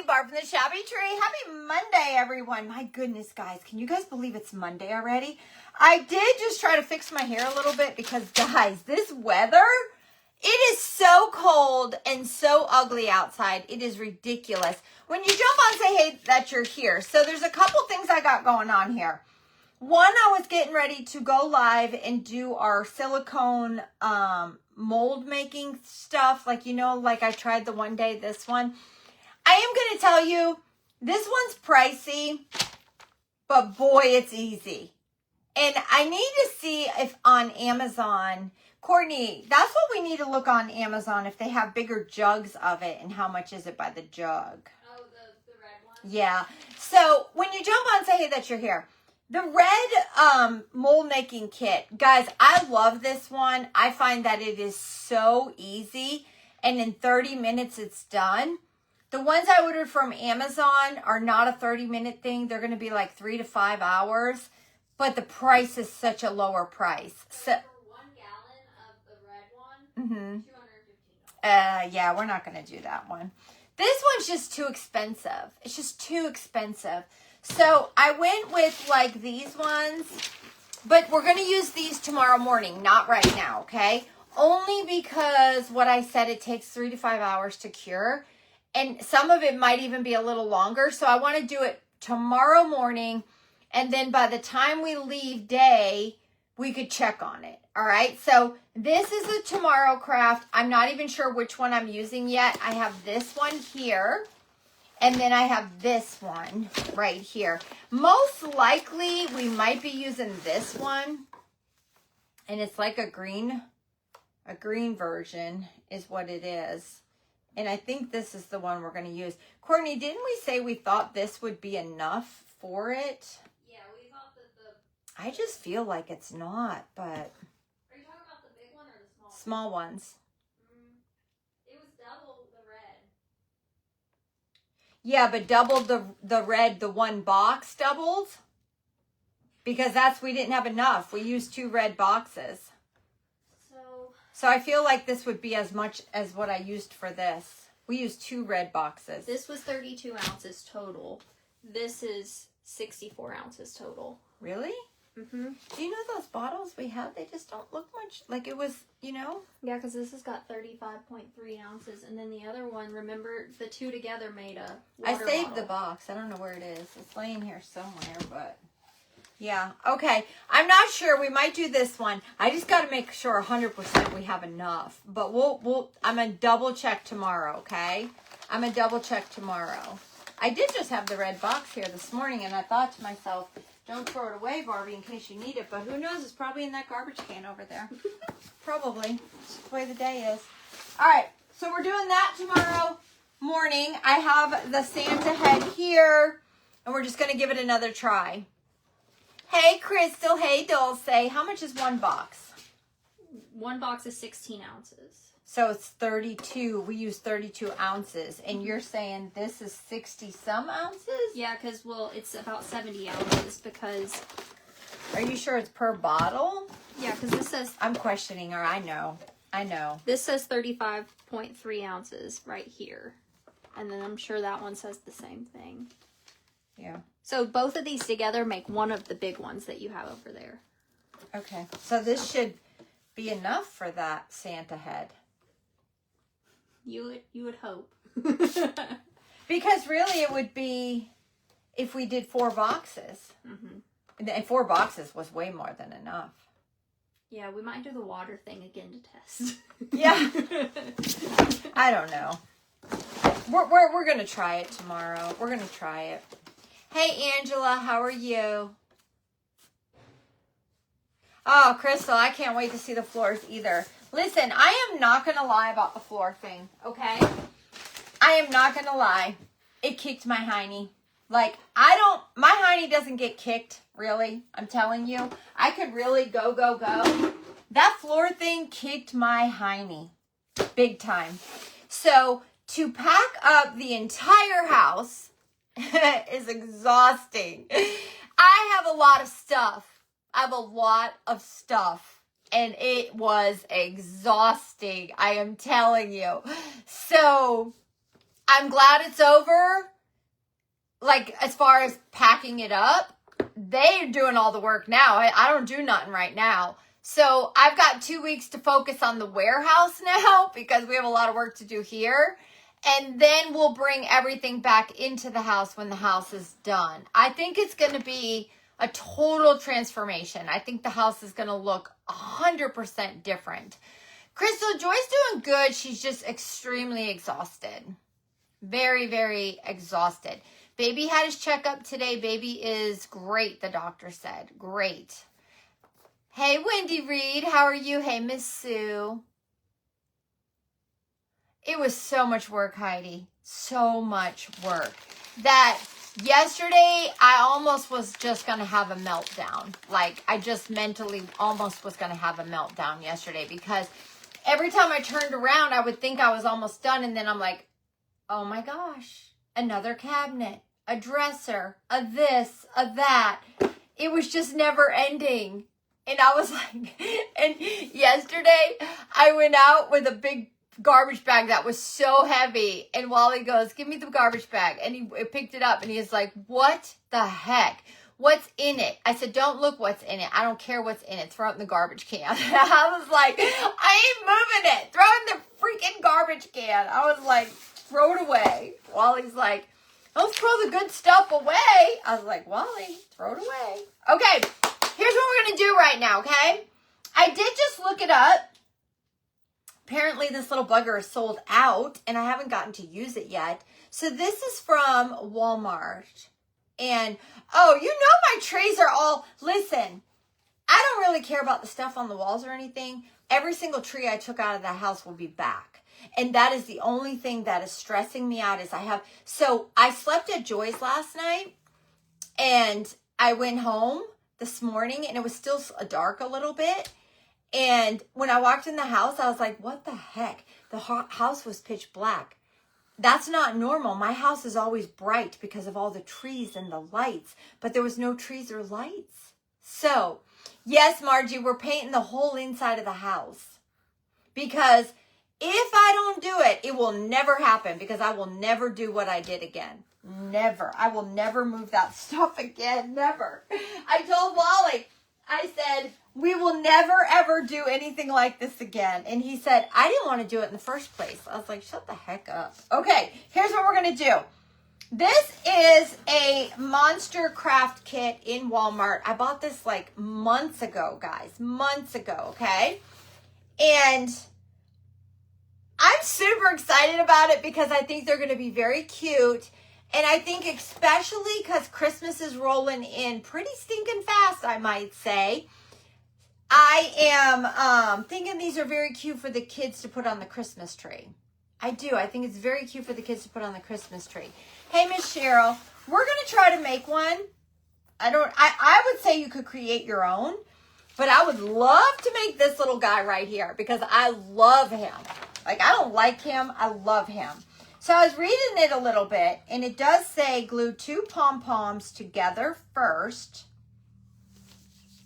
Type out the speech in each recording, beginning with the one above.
Barb from the Shabby Tree. Happy Monday, everyone. My goodness, guys. Can you guys believe it's Monday already? I did just try to fix my hair a little bit because, guys, this weather, it is so cold and so ugly outside. It is ridiculous. When you jump on, say, hey, that you're here. So there's a couple things I got going on here. One, I was getting ready to go live and do our silicone mold making stuff. Like, you know, like I tried the one day, this one. I am going to tell you, this one's pricey, but boy, it's easy. And I need to see if on Amazon, Courtney, that's what we need to look on Amazon, if they have bigger jugs of it and how much is it by the jug. Oh, the red one? Yeah. So when you jump on, say, hey, that you're here. The red mold making kit, guys, I love this one. I find that it is so easy, and in 30 minutes it's done. The ones I ordered from Amazon are not a 30-minute thing. They're going to be like 3 to 5 hours, but the price is such a lower price. So for 1 gallon of the red one, $215. Yeah, we're not going to do that one. This one's just too expensive. It's just too expensive. So I went with like these ones, but we're going to use these tomorrow morning, not right now, okay? Only because what I said, it takes 3 to 5 hours to cure. And some of it might even be a little longer. So I want to do it tomorrow morning. And then by the time we leave day, we could check on it. All right. So this is a tomorrow craft. I'm not even sure which one I'm using yet. I have this one here. And then I have this one right here. Most likely we might be using this one. And it's like a green version is what it is. And I think this is the one we're going to use. Courtney, didn't we say we thought this would be enough for it? Yeah, we thought that the... I just feel like it's not, but... Are you talking about the big one or the small one? Small ones. It was double the red. Yeah, but doubled the red, the one box doubled? Because we didn't have enough. We used 2 red boxes. So I feel like this would be as much as what I used for this. We used 2 red boxes. This was 32 ounces total. This is 64 ounces total. Really? Mm-hmm. Do you know those bottles we have? They just don't look much like it was, you know? Yeah, because this has got 35.3 ounces. And then the other one, remember, the 2 together made a water I saved bottle. the box. I don't know where it is. It's laying here somewhere, but... Yeah, okay. I'm not sure. We might do this one. I just got to make sure 100% we have enough. But I'm going to double check tomorrow, okay? I'm going to double check tomorrow. I did just have the red box here this morning, and I thought to myself, don't throw it away, Barbie, in case you need it. But who knows? It's probably in that garbage can over there. Probably. It's the way the day is. All right, so we're doing that tomorrow morning. I have the Santa head here, and we're just going to give it another try. Hey, Crystal. Hey, Dulce. How much is one box? 1 box is 16 ounces. So it's 32. We use 32 ounces. And you're saying this is 60-some ounces? Yeah, because, well, it's about 70 ounces because... Are you sure it's per bottle? Yeah, because this says... I'm questioning her. I know. This says 35.3 ounces right here. And then I'm sure that one says the same thing. Yeah. So both of these together make one of the big ones that you have over there. Okay. So this should be enough for that Santa head. You would hope. Because really it would be if we did 4 boxes. Mm-hmm. And 4 boxes was way more than enough. Yeah, we might do the water thing again to test. Yeah. I don't know. We're going to try it tomorrow. We're going to try it. Hey, Angela, how are you? Oh, Crystal, I can't wait to see the floors either. Listen, I am not going to lie about the floor thing, okay? I am not going to lie. It kicked my hiney. Like, my hiney doesn't get kicked, really. I'm telling you. I could really go. That floor thing kicked my hiney. Big time. So, to pack up the entire house is exhausting. I have a lot of stuff. And it was exhausting. I am telling you. So I'm glad it's over. Like, as far as packing it up, they're doing all the work now. I don't do nothing right now. So I've got 2 weeks to focus on the warehouse now because we have a lot of work to do here. And then we'll bring everything back into the house when the house is done. I think it's going to be a total transformation. I think the house is going to look 100% different. Crystal, Joy's doing good. She's just extremely exhausted. Very, very exhausted. Baby had his checkup today. Baby is great, the doctor said. Great. Hey, Wendy Reed. How are you? Hey, Miss Sue. It was so much work, Heidi. So much work. That yesterday, I almost was just going to have a meltdown. Like, I just mentally almost was going to have a meltdown yesterday because every time I turned around, I would think I was almost done. And then I'm like, oh my gosh, another cabinet, a dresser, a this, a that. It was just never ending. And I was like, and yesterday I went out with a big garbage bag that was so heavy. And Wally goes, give me the garbage bag. And he picked it up and he was like, what the heck? What's in it? I said, don't look what's in it. I don't care what's in it. Throw it in the garbage can. I was like, I ain't moving it. Throw it in the freaking garbage can. I was like, throw it away. Wally's like, don't throw the good stuff away. I was like, Wally, throw it away. Okay, here's what we're going to do right now, okay? I did just look it up. Apparently, this little bugger is sold out, and I haven't gotten to use it yet. So this is from Walmart. And, oh, you know my trays are all, listen, I don't really care about the stuff on the walls or anything. Every single tree I took out of the house will be back. And that is the only thing that is stressing me out is so I slept at Joy's last night and I went home this morning and it was still dark a little bit. And when I walked in the house, I was like, what the heck? The house was pitch black. That's not normal. My house is always bright because of all the trees and the lights, but there was no trees or lights. So, yes, Margie, we're painting the whole inside of the house because if I don't do it, it will never happen because I will never do what I did again. Never. I will never move that stuff again. Never. I told Wally, I said, we will never, ever do anything like this again. And he said, I didn't want to do it in the first place. I was like, shut the heck up. Okay, here's what we're going to do. This is a Monster Craft Kit in Walmart. I bought this like months ago, guys. Months ago, okay? And I'm super excited about it because I think they're going to be very cute. And I think especially because Christmas is rolling in pretty stinking fast, I might say. I am thinking these are very cute for the kids to put on the Christmas tree. I do. I think it's very cute for the kids to put on the Christmas tree. Hey, Miss Cheryl, we're going to try to make one. I would say you could create your own, but I would love to make this little guy right here because I love him. Like, I don't like him. I love him. So I was reading it a little bit, and it does say glue 2 pom-poms together first.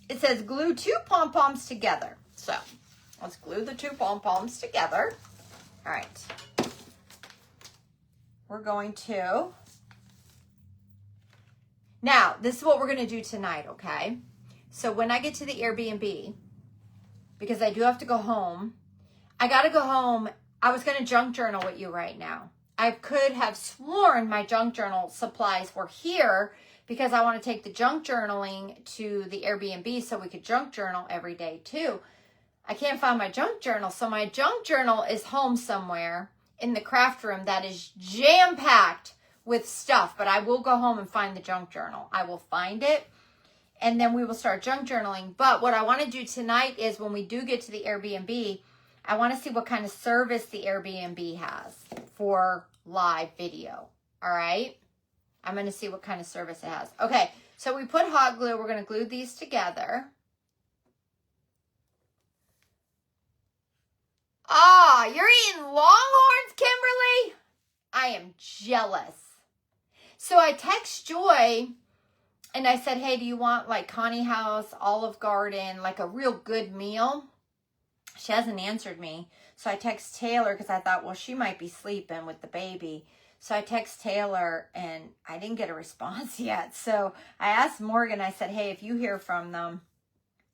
It says glue 2 pom-poms together. So let's glue the 2 pom-poms together. All right. We're going to. Now, this is what we're going to do tonight, okay? So when I get to the Airbnb, because I do have to go home, I got to go home. I was going to junk journal with you right now. I could have sworn my junk journal supplies were here because I want to take the junk journaling to the Airbnb so we could junk journal every day too. I can't find my junk journal. So my junk journal is home somewhere in the craft room that is jam-packed with stuff. But I will go home and find the junk journal. I will find it. And then we will start junk journaling. But what I want to do tonight is when we do get to the Airbnb, I want to see what kind of service the Airbnb has for live video. All right? I'm going to see what kind of service it has. Okay, so we put hot glue. We're going to glue these together. Ah, you're eating Longhorns, Kimberly? I am jealous. So I text Joy and I said, hey, do you want like Connie House, Olive Garden, like a real good meal? She hasn't answered me. So I text Taylor because I thought, well, she might be sleeping with the baby. So I text Taylor and I didn't get a response yet. So I asked Morgan, I said, hey, if you hear from them,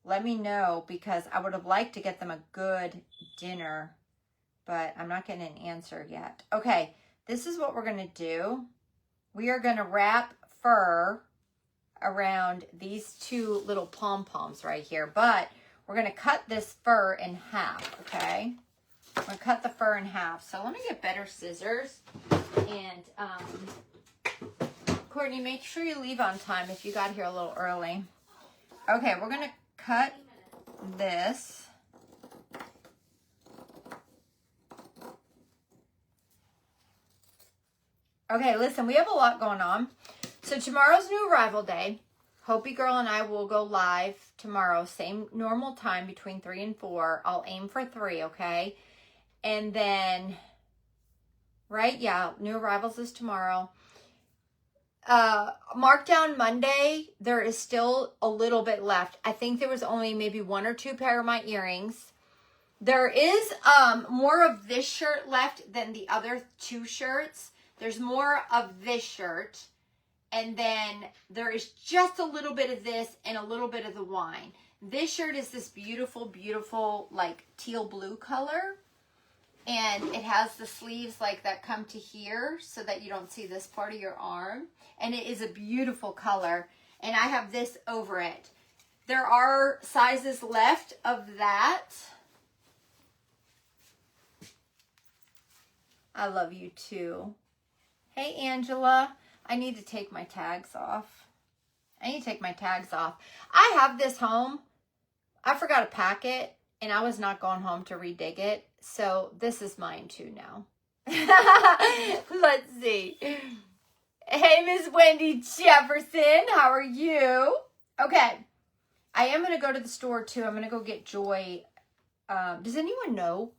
let me know, because I would have liked to get them a good dinner, but I'm not getting an answer yet. Okay, this is what we're going to do. We are going to wrap fur around these two little pom-poms right here, but we're going to cut this fur in half, okay? I'm going to cut the fur in half. So let me get better scissors. And Courtney, make sure you leave on time if you got here a little early. Okay, we're going to cut this. Okay, listen, we have a lot going on. So tomorrow's new arrival day. Hopi Girl and I will go live tomorrow, same normal time between 3 and 4. I'll aim for 3, okay? And then, right, yeah, new arrivals is tomorrow. Markdown Monday, there is still a little bit left. I think there was only maybe 1 or 2 pair of my earrings. There is more of this shirt left than the other 2 shirts. There's more of this shirt. And then there is just a little bit of this and a little bit of the wine. This shirt is this beautiful, beautiful, like teal blue color. And it has the sleeves like that come to here so that you don't see this part of your arm. And it is a beautiful color. And I have this over it. There are sizes left of that. I love you too. Hey, Angela. I need to take my tags off. I have this home. I forgot to pack it, and I was not going home to redig it. So this is mine too now. Let's see. Hey, Miss Wendy Jefferson. How are you? Okay. I am going to go to the store too. I'm going to go get Joy. Does anyone know?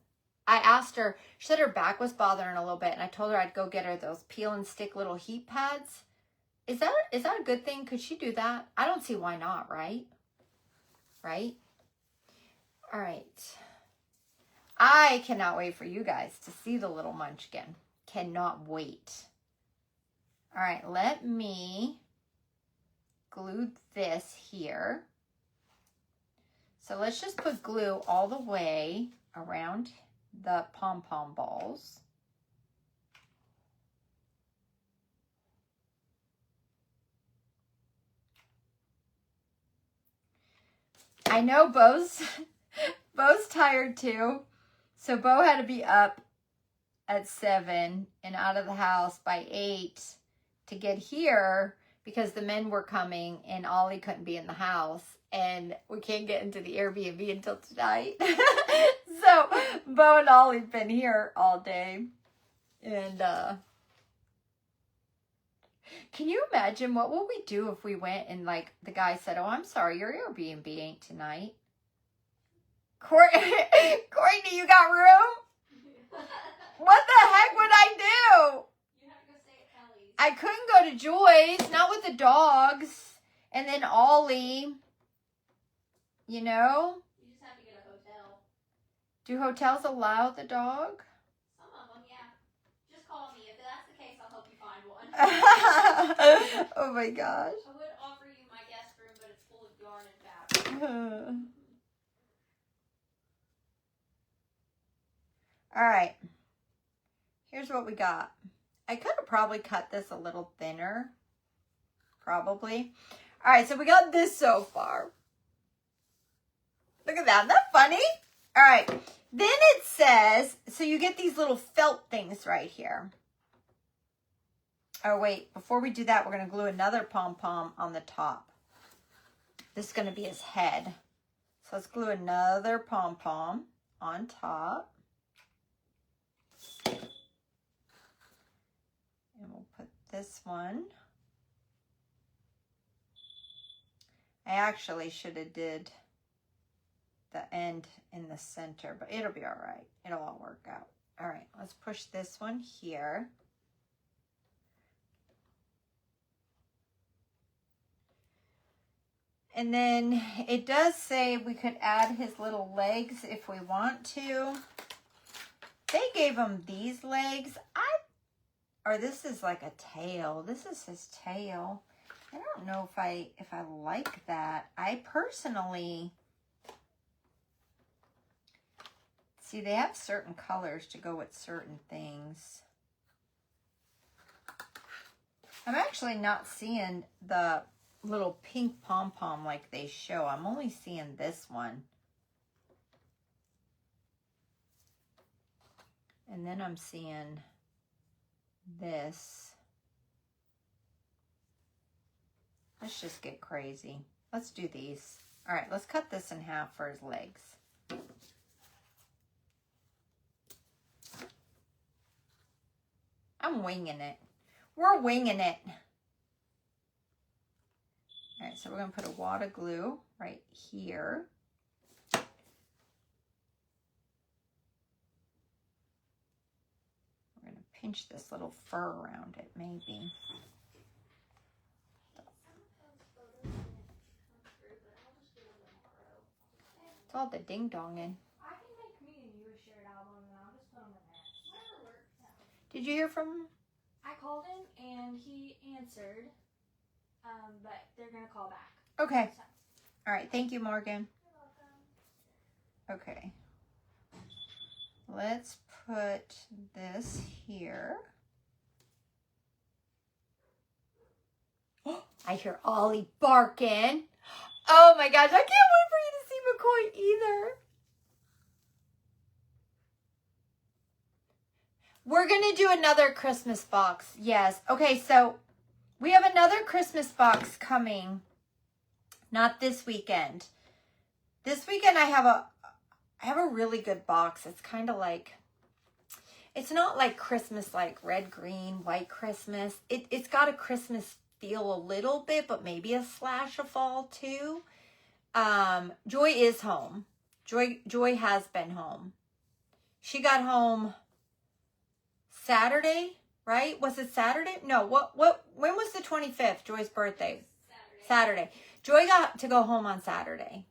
I asked her, she said her back was bothering a little bit, and I told her I'd go get her those peel and stick little heat pads. Is that a good thing? Could she do that? I don't see why not, right? Right? All right. I cannot wait for you guys to see the little munchkin. Cannot wait. All right, let me glue this here. So let's just put glue all the way around the pom-pom balls. I know Bo's tired too. So Bo had to be up at 7 and out of the house by 8 to get here because the men were coming and Ollie couldn't be in the house. And we can't get into the Airbnb until tonight. So Bo and Ollie have been here all day. And can you imagine what would we do if we went and like the guy said, oh, I'm sorry, your Airbnb ain't tonight. Courtney, you got room? What the heck would I do? You have to go stay at Kelly's. I couldn't go to Joy's, not with the dogs. And then Ollie, you know? You just have to get a hotel. Do hotels allow the dog? Some of them, yeah. Just call me. If that's the case, I'll help you find one. Oh my gosh. I would offer you my guest room, but it's full of yarn and fabric. All right. Here's what we got. I could have probably cut this a little thinner. Probably. All right, so we got this so far. Look at that. Isn't that funny? All right. Then it says, so you get these little felt things right here. Oh, wait. Before we do that, we're going to glue another pom-pom on the top. This is going to be his head. So let's glue another pom-pom on top. And we'll put this one. I actually should have did the end in the center, but it'll be all right. It'll all work out. All right, let's push this one here. And then it does say we could add his little legs if we want to. They gave him these legs. or this is like a tail. This is his tail. I don't know if I like that. I personally, see, they have certain colors to go with certain things. I'm actually not seeing the little pink pom-pom like they show. I'm only seeing this one. And then I'm seeing this. Let's just get crazy. Let's do these. All right, let's cut this in half for his legs. I'm winging it. We're winging it. All right, so we're going to put a wad of glue right here. We're going to pinch this little fur around it, maybe. It's all the ding-donging. I can make me and you a shared album, and I'll just put them in there. Whatever works. Yeah. Did you hear from? I called him, and he answered, but they're going to call back. Okay. So. All right. Thank you, Morgan. You're welcome. Okay. Let's put this here. I hear Ollie barking. Oh my gosh, I can't wait for you to see McCoy either. We're going to do another Christmas box. Yes. Okay, so we have another Christmas box coming. Not this weekend. This weekend I have a really good box. It's kind of like, it's not like Christmas, like red, green, white Christmas. It's got a Christmas feel a little bit, but maybe a slash of fall too. Joy is home. Joy has been home. She got home Saturday, right? Was it Saturday? No, when was the 25th, Joy's birthday? Saturday. Joy got to go home on Saturday.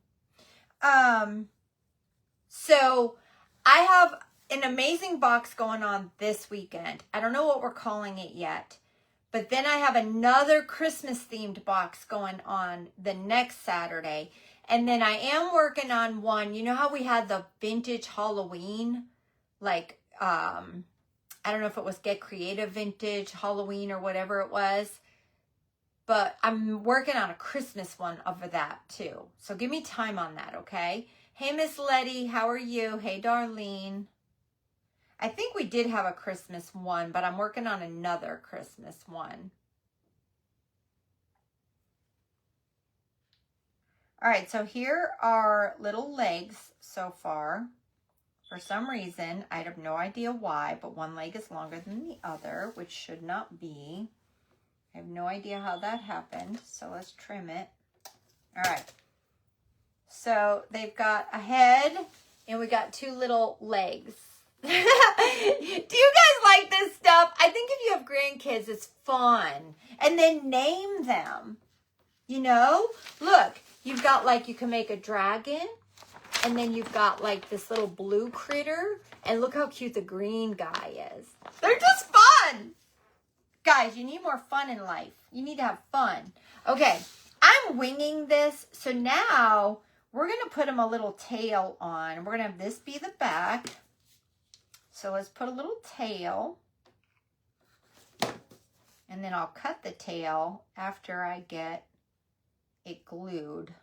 So I have an amazing box going on this weekend. I don't know what we're calling it yet, but then I have another Christmas themed box going on the next Saturday. And then I am working on one. You know how we had the vintage Halloween, like, I don't know if it was Get Creative Vintage Halloween or whatever it was. But I'm working on a Christmas one over that too. So give me time on that, okay? Hey, Miss Letty, how are you? Hey, Darlene. I think we did have a Christmas one, but I'm working on another Christmas one. All right, so here are little legs so far. For some reason, I have no idea why, but one leg is longer than the other, which should not be. I have no idea how that happened, so let's trim it. All right. So they've got a head, and we got two little legs. Do you guys like this stuff? I think if you have grandkids, it's fun. And then name them. You know? Look, you've got like, you can make a dragon, and then you've got like this little blue critter, and look how cute the green guy is. They're just fun. Guys, you need more fun in life. You need to have fun. Okay, I'm winging this. So now we're going to put him a little tail on. We're going to have this be the back. So let's put a little tail. And then I'll cut the tail after I get it glued.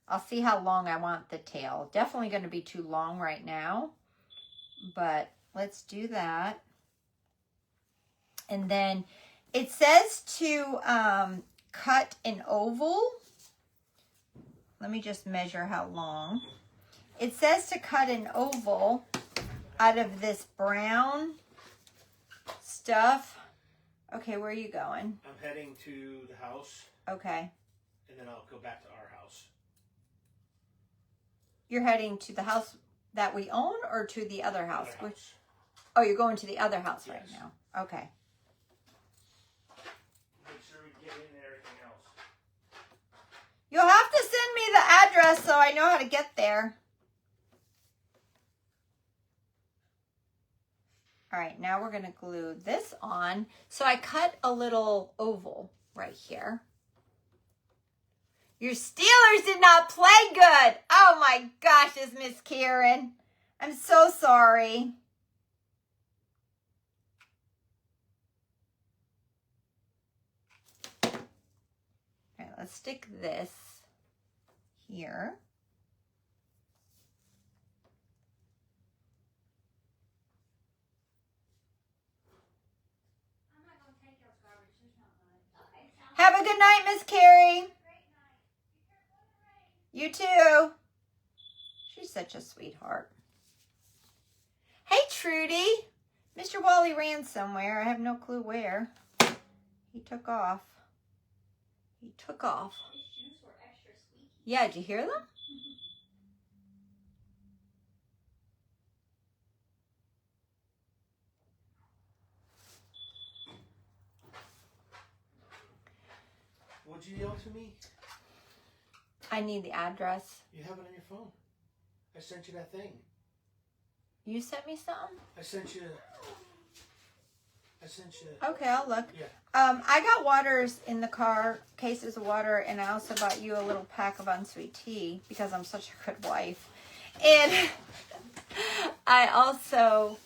I'll see how long I want the tail. Definitely going to be too long right now. But let's do that. And then it says to cut an oval. Let me just measure how long. It says to cut an oval out of this brown stuff. Okay, where are you going? I'm heading to the house. Okay. And then I'll go back to our house. You're heading to the house that we own or to the other house? Other house. Oh, you're going to the other house right Yes. now. Okay. Make sure we get in everything else. You'll have to send me the address so I know how to get there. All right, now we're gonna glue this on. So I cut a little oval right here. Your Steelers did not play good. Oh my gosh, it's Miss Karen. I'm so sorry. All right, let's stick this here. Have a good night, Miss Carrie. You too. She's such a sweetheart. Hey, Trudy. Mr. Wally ran somewhere. I have no clue where. He took off. He took off. His shoes were extra squeaky. Yeah, did you hear them? What'd you yell to me? I need the address. You have it on your phone. I sent you that thing. You sent me something? I sent you. Okay, I'll look. Yeah. I got waters in the car, cases of water, and I also bought you a little pack of unsweet tea because I'm such a good wife. And I also,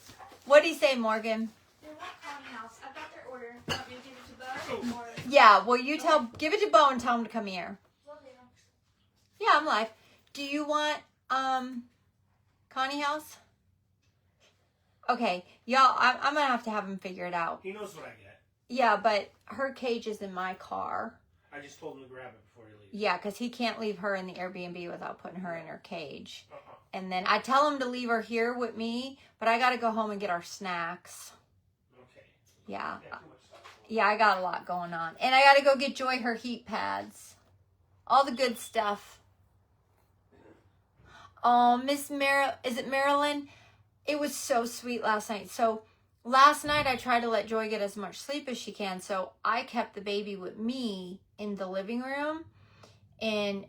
what do you say, Morgan? They want Connie House. I've got their order. Want me to give it to Bo? Or... Yeah, well, you give it to Bo and tell him to come here. Will do. Yeah, I'm live. Do you want Connie House? Okay, y'all, I'm gonna have to have him figure it out. He knows what I get. Yeah, but her cage is in my car. I just told him to grab it before he leaves. Yeah, because he can't leave her in the Airbnb without putting her in her cage. Uh-uh. And then I tell him to leave her here with me, but I got to go home and get our snacks. Okay. Yeah. Yeah, too much stuff. Yeah, I got a lot going on. And I got to go get Joy her heat pads. All the good stuff. Oh, is it Marilyn? It was so sweet last night. So last night I tried to let Joy get as much sleep as she can. So I kept the baby with me in the living room. And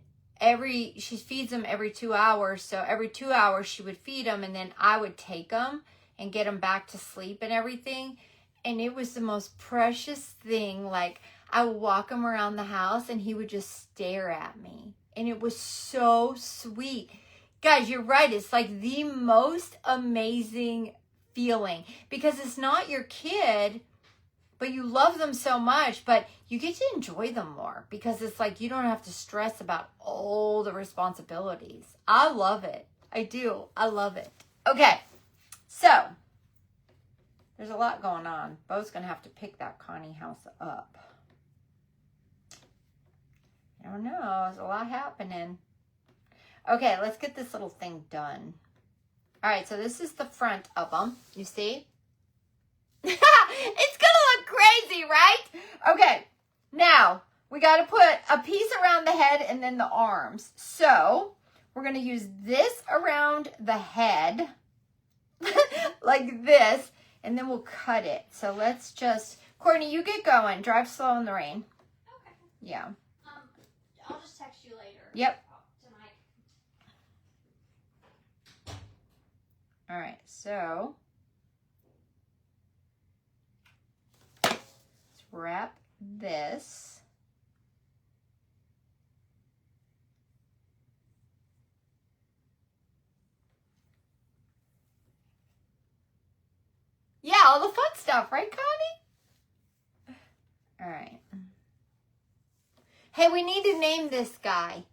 she feeds him every 2 hours. So every 2 hours she would feed him. And then I would take him and get him back to sleep and everything. And it was the most precious thing. Like, I would walk him around the house and he would just stare at me. And it was so sweet. Guys, you're right. It's like the most amazing feeling because it's not your kid, but you love them so much, but you get to enjoy them more because it's like you don't have to stress about all the responsibilities. I love it. I do. I love it. Okay. So there's a lot going on. Bo's going to have to pick that Connie house up. I don't know. There's a lot happening. Okay, let's get this little thing done. All right, so this is the front of them. You see? It's going to look crazy, right? Okay, now we got to put a piece around the head and then the arms. So we're going to use this around the head like this, and then we'll cut it. So let's just, Courtney, you get going. Drive slow in the rain. Okay. Yeah. I'll just text you later. Yep. Tonight. All right, so let's wrap this. Yeah, all the fun stuff, right, Connie? All right. Hey, we need to name this guy.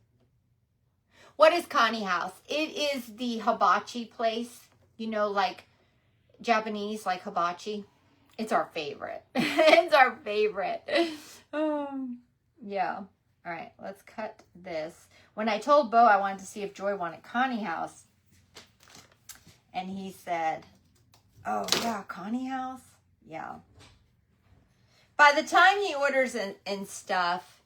What is Connie House? It is the hibachi place. You know, like Japanese, like hibachi. It's our favorite. It's our favorite. Yeah. All right, let's cut this. When I told Bo I wanted to see if Joy wanted Connie House, and he said, oh, yeah, Connie House? Yeah. By the time he orders and stuff,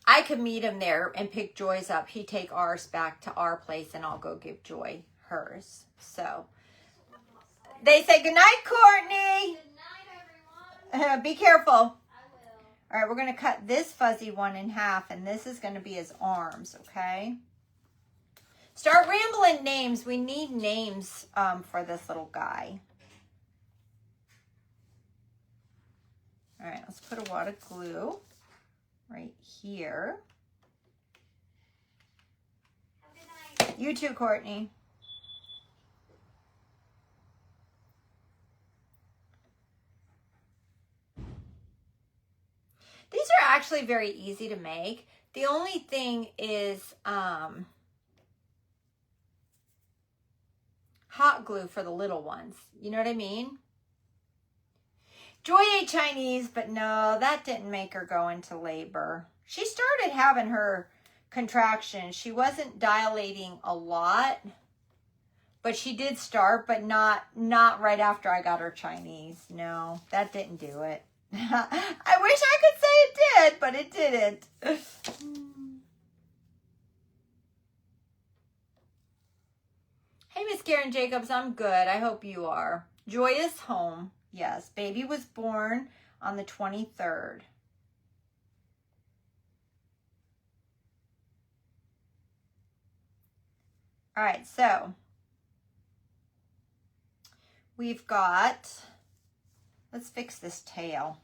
I could meet him there and pick Joy's up. He'd take ours back to our place, and I'll go give Joy hers. So they say goodnight, Courtney. Good night, everyone. Be careful. I will. All right, we're going to cut this fuzzy one in half, and this is going to be his arms, okay? Start rambling names. We need names for this little guy. Let's put a wad of glue right here. You too, Courtney. These are actually very easy to make. The only thing is hot glue for the little ones. You know what I mean? Joy ate Chinese, but no, that didn't make her go into labor. She started having her contractions. She wasn't dilating a lot, but she did start, but not right after I got her Chinese. No, that didn't do it. I wish I could say it did, but it didn't. Hey, Miss Karen Jacobs, I'm good. I hope you are. Joy is home. Yes, baby was born on the 23rd. All right, so we've got, let's fix this tail.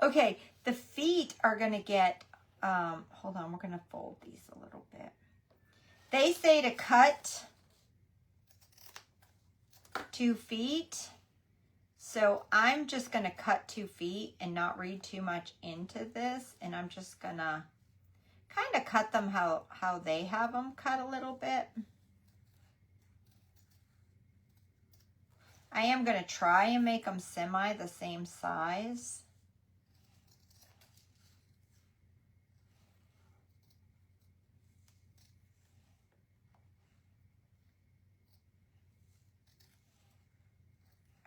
Okay, the feet are going to get, hold on, we're going to fold these a little bit. They say to cut 2 feet. So I'm just going to cut 2 feet and not read too much into this. And I'm just going to kind of cut them how they have them cut a little bit. I am going to try and make them semi the same size.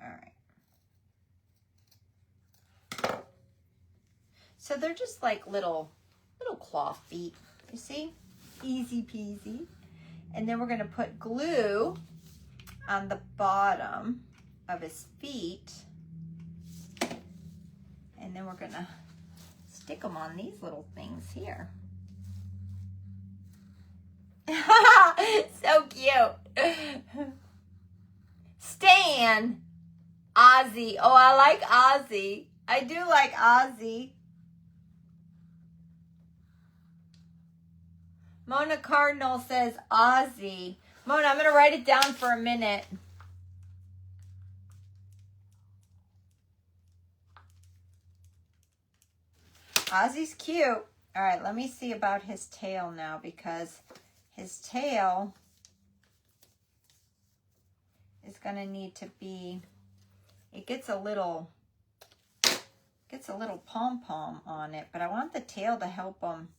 All right. So they're just like little claw feet, you see? Easy peasy. And then we're going to put glue on the bottom of his feet. And then we're going to stick them on these little things here. So cute. Stan. Ozzy. Oh, I like Ozzy. I do like Ozzy. Mona Cardinal says Ozzy. Mona, I'm going to write it down for a minute. Ozzy's cute. All right, let me see about his tail now, because his tail is going to need to be, it gets a little pom-pom on it, but I want the tail to help him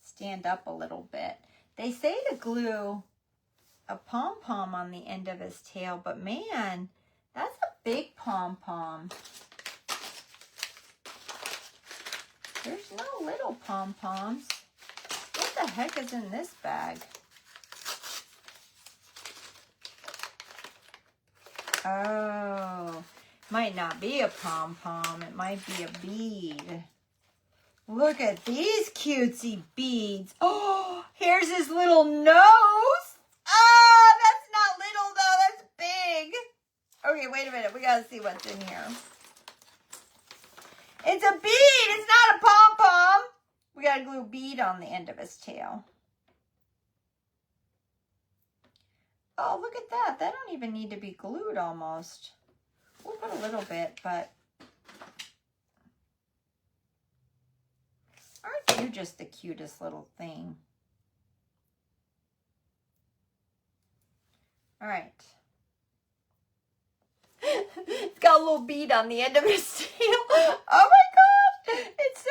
stand up a little bit. They say to glue a pom-pom on the end of his tail, but man, that's a big pom-pom. There's no little pom-poms. What the heck is in this bag? Oh, might not be a pom-pom. It might be a bead. Look at these cutesy beads. Oh, here's his little nose. Oh, that's not little though. That's big. Okay, wait a minute. We got to see what's in here. It's a bead. It's not a pom-pom. We got to glue a bead on the end of his tail. Oh, look at that. That don't even need to be glued almost. We'll put a little bit, but aren't you just the cutest little thing? All right. It's got a little bead on the end of his tail. Oh my gosh, it's so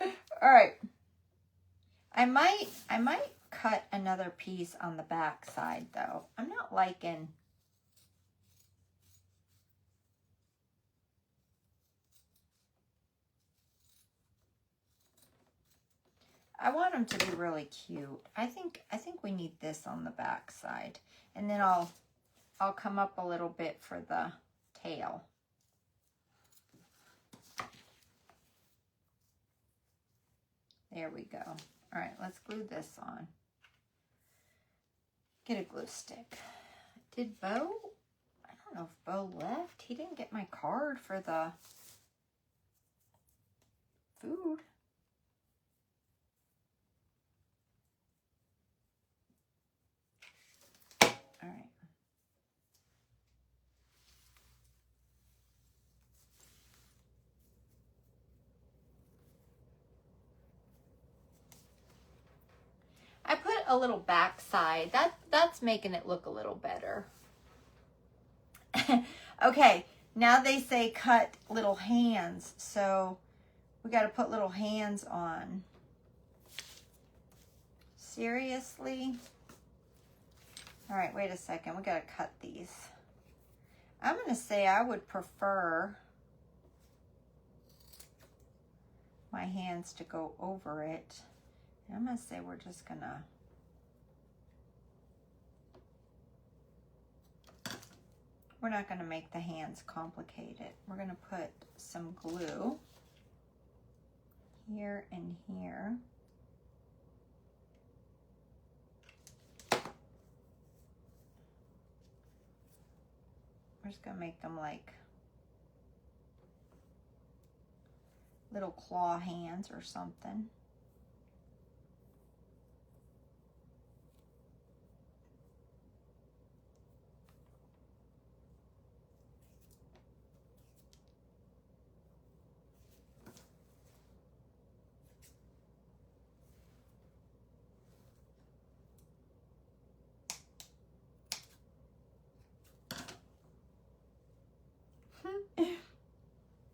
cute. All right. I might cut another piece on the back side though. I'm not liking. I want them to be really cute. I think we need this on the back side. And then I'll come up a little bit for the tail. There we go. All right, let's glue this on. Get a glue stick. Did Bo? I don't know if Bo left. He didn't get my card for the food. All right. I put a little backside. That's making it look a little better. Okay, now they say cut little hands, so we got to put little hands on. Seriously? All right, wait a second. We got to cut these. I'm going to say I would prefer my hands to go over it. I'm going to say we're just going to we're not going to make the hands complicated. We're going to put some glue here and here. We're just going to make them like little claw hands or something.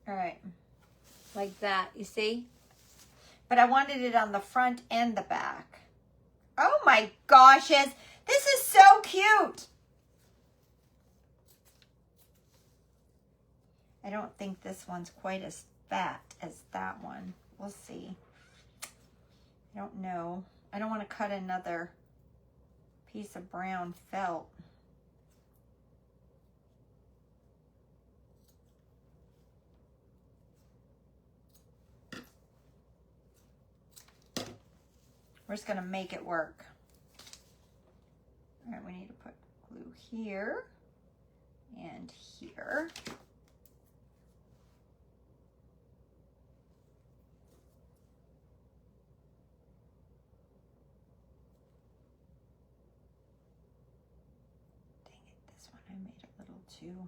All right, like that, you see? But I wanted it on the front and the back. Oh my gosh, this is so cute. I don't think this one's quite as fat as that one. We'll see. I don't know. I don't want to cut another piece of brown felt. We're just going to make it work. All right, we need to put glue here and here. Dang it, this one I made a little too.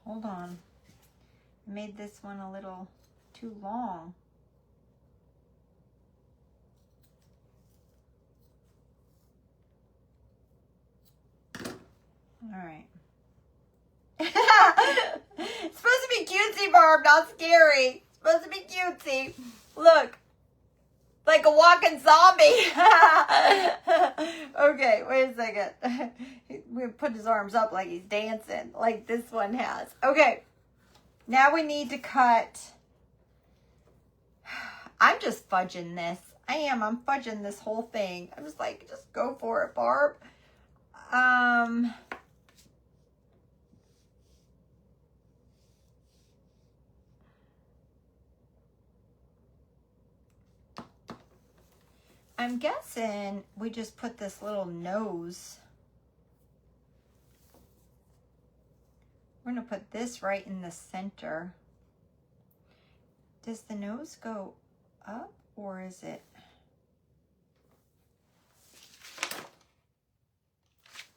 Hold on. I made this one a little too long. All right. It's supposed to be cutesy, Barb, not scary. It's supposed to be cutesy. Look. Like a walking zombie. Okay, wait a second. We put his arms up like he's dancing, like this one has. Okay. Now we need to cut. I'm just fudging this. I am. I'm fudging this whole thing. I'm just like, just go for it, Barb. I'm guessing we just put this little nose. We're going to put this right in the center. Does the nose go up or is it? I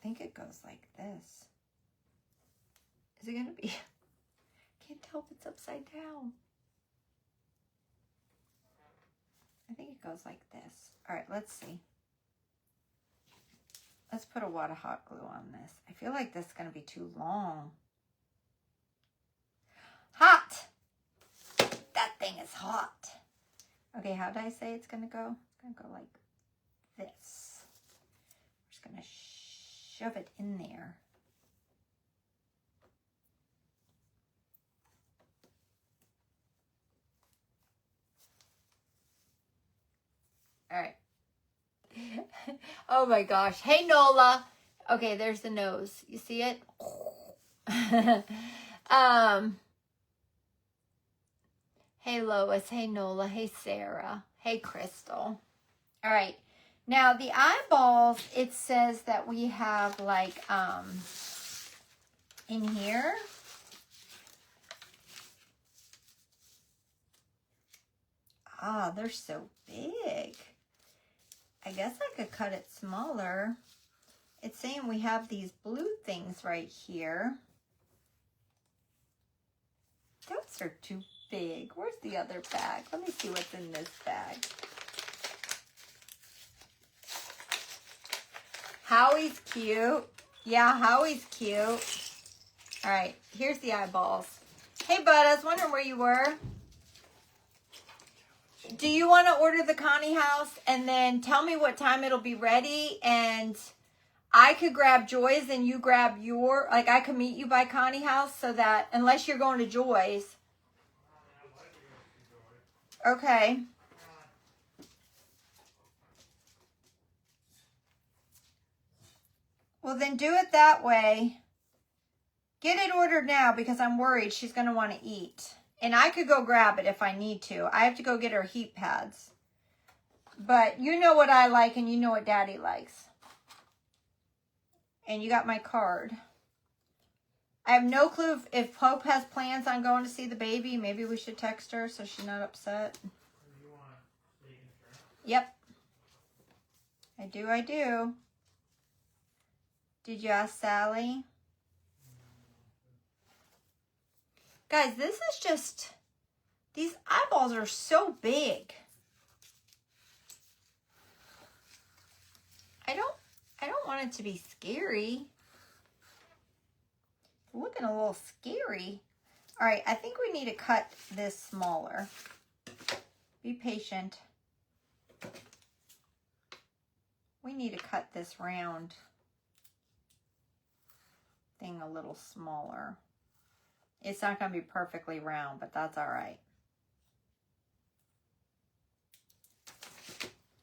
think it goes like this. Is it going to be? Can't tell if it's upside down. I think it goes like this. All right, let's see. Let's put a wad of hot glue on this. I feel like this is going to be too long. Hot! That thing is hot. Okay, how did I say it's going to go? It's going to go like this. We're just going to shove it in there. All right. Oh my gosh. Hey, Nola. Okay, there's the nose. You see it? Hey, Lois. Hey, Nola. Hey, Sarah. Hey, Crystal. All right. Now the eyeballs, it says that we have like in here. Ah, they're so big. I guess I could cut it smaller. It's saying we have these blue things right here. Those are too big. Where's the other bag? Let me see what's in this bag. Howie's cute. Yeah, Howie's cute. All right, here's the eyeballs. Hey, bud, I was wondering where you were. Do you want to order the Connie house and then tell me what time it'll be ready, and I could grab Joy's and you grab your, like I could meet you by Connie house so that, unless you're going to Joy's. Okay. Well, then do it that way. Get it ordered now because I'm worried she's going to want to eat. And I could go grab it if I need to. I have to go get her heat pads. But you know what I like and you know what Daddy likes. And you got my card. I have no clue if Pope has plans on going to see the baby. Maybe we should text her so she's not upset. Yep. I do. Did you ask Sally? Guys, this is just, these eyeballs are so big. I don't want it to be scary. It's looking a little scary. All right, I think we need to cut this smaller. Be patient. We need to cut this round thing a little smaller. It's not going to be perfectly round, but that's all right.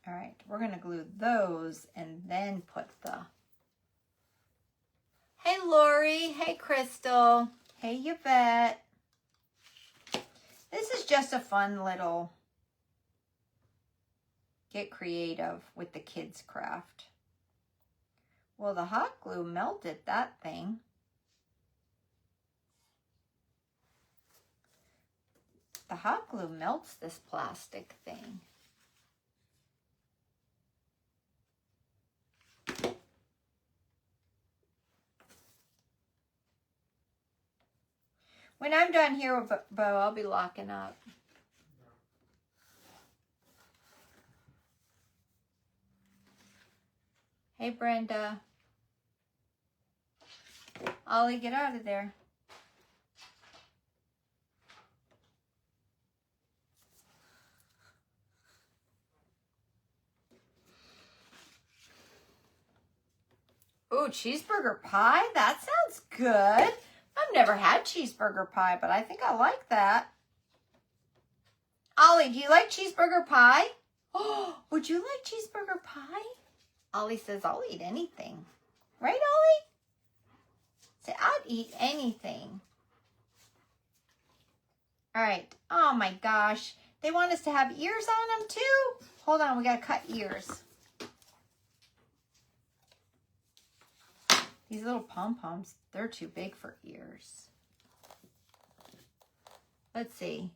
All right, we're going to glue those and then put the... Hey, Lori. Hey, Crystal. Hey, Yvette. This is just a fun little get creative with the kids' craft. Well, the hot glue melted that thing. The hot glue melts this plastic thing. When I'm done here with Bo, I'll be locking up. Hey, Brenda. Ollie, get out of there. Ooh, cheeseburger pie? That sounds good. I've never had cheeseburger pie, but I think I like that. Ollie, do you like cheeseburger pie? Oh, would you like cheeseburger pie? Ollie says, I'll eat anything. Right, Ollie? Say, I'd eat anything. All right. Oh, my gosh. They want us to have ears on them, too? Hold on. We got to cut ears. These little pom-poms, they're too big for ears. Let's see.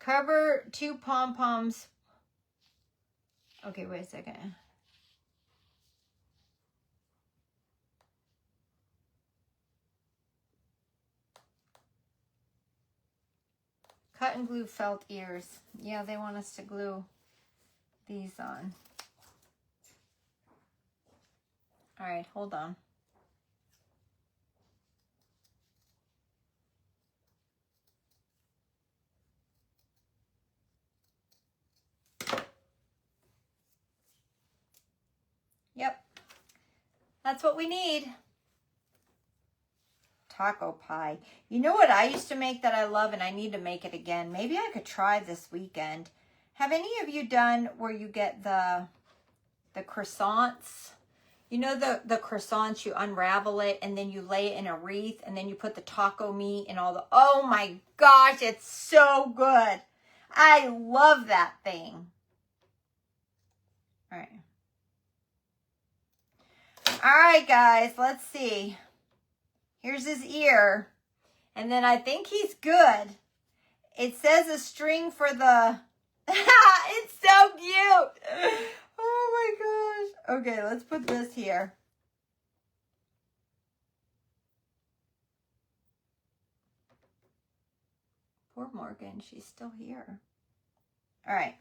Cover 2 pom-poms. Okay, wait a second. Cut and glue felt ears. Yeah, they want us to glue these on. All right, hold on. Yep, that's what we need. Taco pie. You know what I used to make that I love and I need to make it again? Maybe I could try this weekend. Have any of you done where you get the croissants? You know the croissants, you unravel it and then you lay it in a wreath and then you put the taco meat and all the... Oh my gosh, it's so good. I love that thing. All right. All right, guys, let's see. Here's his ear. And then I think he's good. It says a string for the... It's so cute. Oh my gosh. Okay, let's put this here. Poor Morgan, she's still here. All right.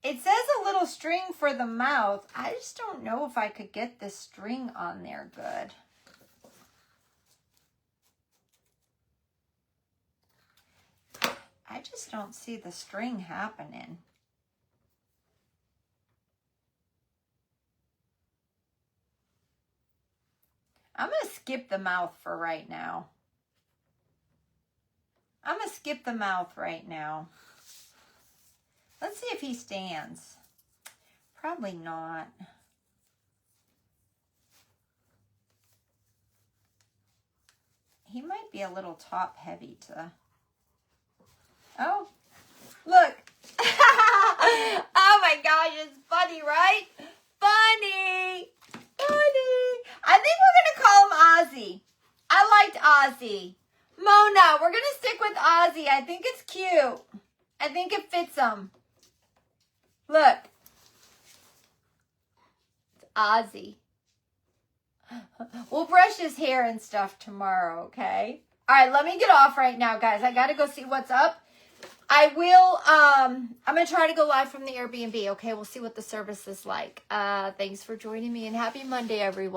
It says a little string for the mouth. I just don't know if I could get this string on there good. I just don't see the string happening. I'm going to skip the mouth for right now. I'm going to skip the mouth right now. Let's see if he stands. Probably not. He might be a little top heavy to... Oh, look. Oh my gosh, it's funny, right? Funny. Funny. I think we're going to call him Ozzy. I liked Ozzy. Mona, we're going to stick with Ozzy. I think it's cute. I think it fits him. Look. It's Ozzy. We'll brush his hair and stuff tomorrow, okay? All right, let me get off right now, guys. I got to go see what's up. I will, I'm going to try to go live from the Airbnb, okay? We'll see what the service is like. Thanks for joining me, and happy Monday, everyone.